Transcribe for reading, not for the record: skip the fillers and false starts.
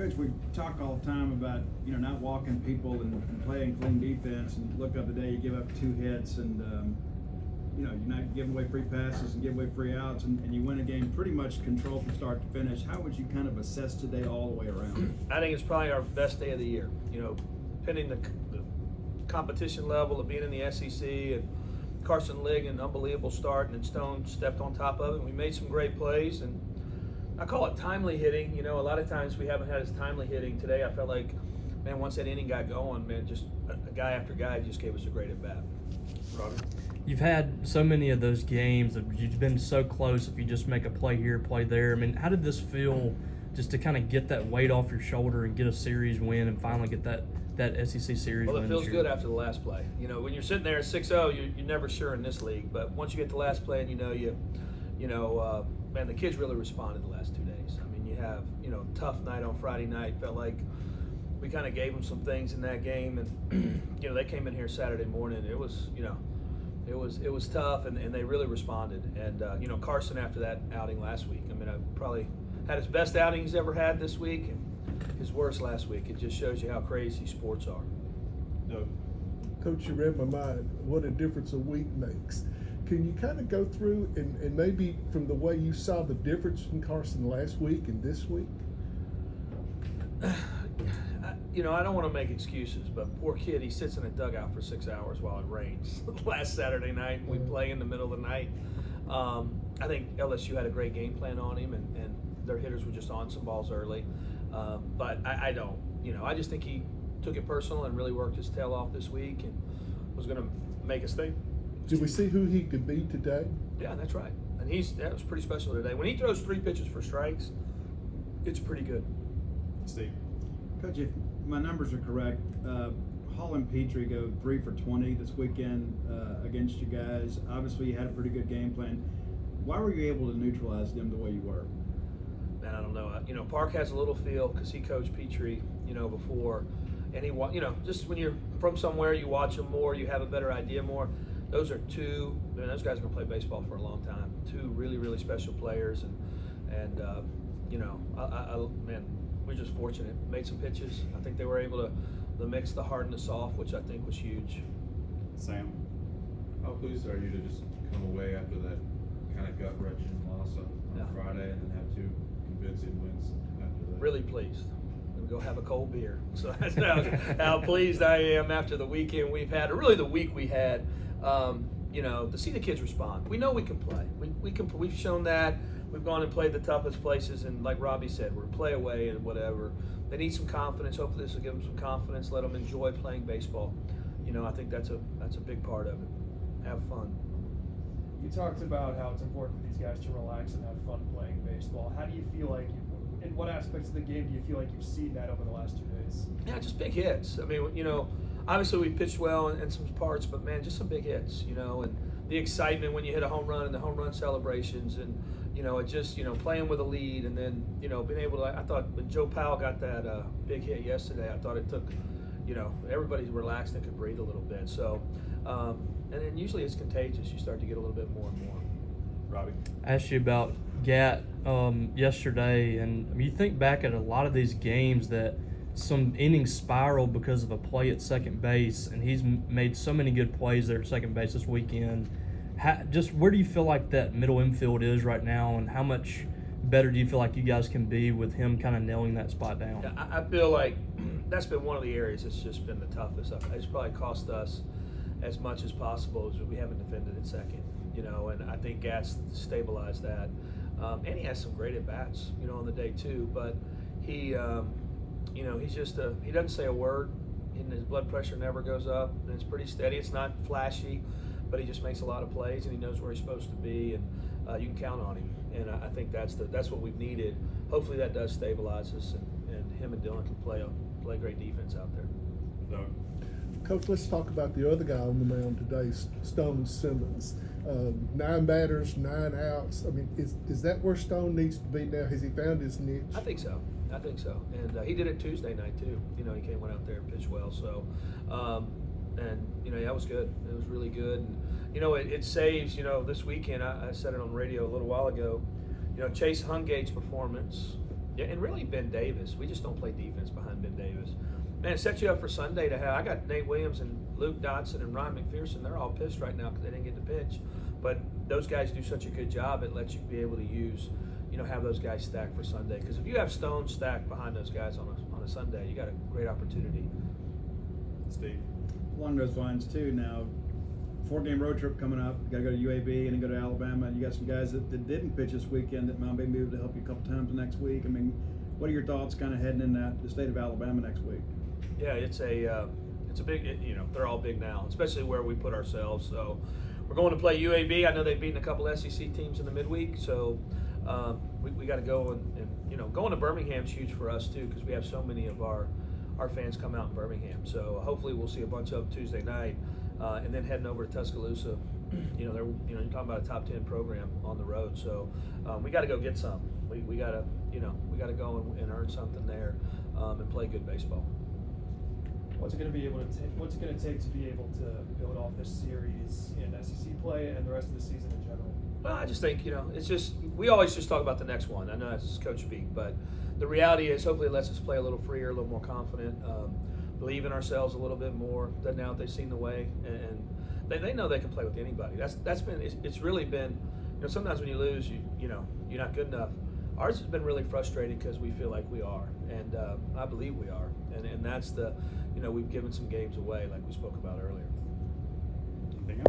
Coach, we talk all the time about, not walking people and playing clean defense, and look up today, you give up 2 hits and, you're not giving away free passes and give away free outs, and you win a game pretty much control from start to finish. How would you kind of assess today all the way around? I think it's probably our best day of the year, pending the competition level of being in the SEC and Carson Ligg an unbelievable start, and then Stone stepped on top of it. We made some great plays, and I call it timely hitting. A lot of times we haven't had as timely hitting. Today I felt like, man, once that inning got going, man, just a guy after guy just gave us a great at bat. Robbie? You've had so many of those games that you've been so close. If you just make a play here, play there. I mean, how did this feel just to kind of get that weight off your shoulder and get a series win and finally get that SEC series win? Well, it feels good after the last play. When you're sitting there at 6-0, you're never sure in this league. But once you get the last play and man, the kids really responded the last 2 days. I mean, you have, tough night on Friday night. Felt like we kind of gave them some things in that game, and they came in here Saturday morning. It was, it was tough, and they really responded. And Carson, after that outing last week, I mean, I probably had his best outing he's ever had this week, and his worst last week. It just shows you how crazy sports are. No. Coach, you read my mind. What a difference a week makes. Can you kind of go through and maybe from the way you saw the difference in Carson last week and this week? I don't want to make excuses, but poor kid, he sits in a dugout for 6 hours while it rains. Last Saturday night, and we play in the middle of the night. I think LSU had a great game plan on him, and their hitters were just on some balls early. But I don't. I just think he took it personal and really worked his tail off this week and was going to make us think. Did we see who he could be today? Yeah, that's right. And that was pretty special today. When he throws 3 pitches for strikes, it's pretty good. Steve? Coach, if my numbers are correct, Hall and Petrie go 3 for 20 this weekend against you guys. Obviously, you had a pretty good game plan. Why were you able to neutralize them the way you were? Man, I don't know. Park has a little feel because he coached Petrie, before. And he, just when you're from somewhere, you watch them more, you have a better idea more. Those are those guys are going to play baseball for a long time. 2 really, really special players. And man, we're just fortunate. Made some pitches. I think they were able to mix the hard and the soft, which I think was huge. Sam? How pleased are you to just come away after that kind of gut-wrenching loss on Friday and then have 2 convincing wins after that? Really pleased. I'm going to go have a cold beer. So that's how pleased I am after the weekend we've had, or really the week we had. To see the kids respond. We know we can play. We've shown that. We've gone and played the toughest places, and like Robbie said, we're play away and whatever. They need some confidence. Hopefully this will give them some confidence, let them enjoy playing baseball. I think that's a big part of it. Have fun. You talked about how it's important for these guys to relax and have fun playing baseball. How do you feel like, in what aspects of the game do you feel like you've seen that over the last 2 days? Yeah, just big hits. I mean, obviously we pitched well in some parts, but man, just some big hits, and the excitement when you hit a home run and the home run celebrations, and it just, playing with a lead, and then, being able to, I thought when Joe Powell got that big hit yesterday, I thought it took, everybody relaxed and could breathe a little bit. So, and then usually it's contagious. You start to get a little bit more and more. Robbie? I asked you about Gat yesterday, and you think back at a lot of these games that some innings spiraled because of a play at second base, and he's made so many good plays there at second base this weekend. Just where do you feel like that middle infield is right now, and how much better do you feel like you guys can be with him kind of nailing that spot down? Yeah, I feel like that's been one of the areas that's just been the toughest. It's probably cost us as much as possible as we haven't defended at second, and I think Gat's stabilized that. And he has some great at-bats, on the day too, but he he's just he doesn't say a word, and his blood pressure never goes up, and it's pretty steady. It's not flashy, but he just makes a lot of plays, and he knows where he's supposed to be, and you can count on him. And I think that's what we've needed. Hopefully that does stabilize us, and him and Dylan can play great defense out there. Doug? Coach, let's talk about the other guy on the mound today, Stone Simmons. 9 batters, 9 outs. I mean, is that where Stone needs to be now? Has he found his niche? I think so. And he did it Tuesday night too. He went out there and pitched well. So, that was good. It was really good. And, it saves, this weekend, I said it on the radio a little while ago, Chase Hungate's performance Yeah, and really Ben Davis. We just don't play defense behind Ben Davis. Man, it sets you up for Sunday to have. I got Nate Williams and Luke Dotson and Ryan McPherson. They're all pissed right now because they didn't get the pitch. But those guys do such a good job. It lets you be able to use, have those guys stacked for Sunday. Because if you have Stone stacked behind those guys on a Sunday, you got a great opportunity. Steve. Along those lines too. Now, 4-game road trip coming up. You got to go to UAB and then go to Alabama. And you got some guys that didn't pitch this weekend that might be able to help you a couple times next week. I mean, what are your thoughts kind of heading in the state of Alabama next week? Yeah, it's a big. They're all big now, especially where we put ourselves. So we're going to play UAB. I know they've beaten a couple SEC teams in the midweek. So we got to go and going to Birmingham's huge for us too because we have so many of our fans come out in Birmingham. So hopefully we'll see a bunch of them Tuesday night. And then heading over to Tuscaloosa, you're talking about a top 10 program on the road. So we got to go get some. We got to go and earn something there and play good baseball. What's it going to take to be able to build off this series in SEC play and the rest of the season in general? Well, I just think it's just we always just talk about the next one. I know that's coach speak, but the reality is hopefully it lets us play a little freer, a little more confident. Believe in ourselves a little bit more. That now that they've seen the way, and they know they can play with anybody. It's really been, sometimes when you lose, you're not good enough. Ours has been really frustrating because we feel like we are, and I believe we are, and that's we've given some games away like we spoke about earlier. Anything else?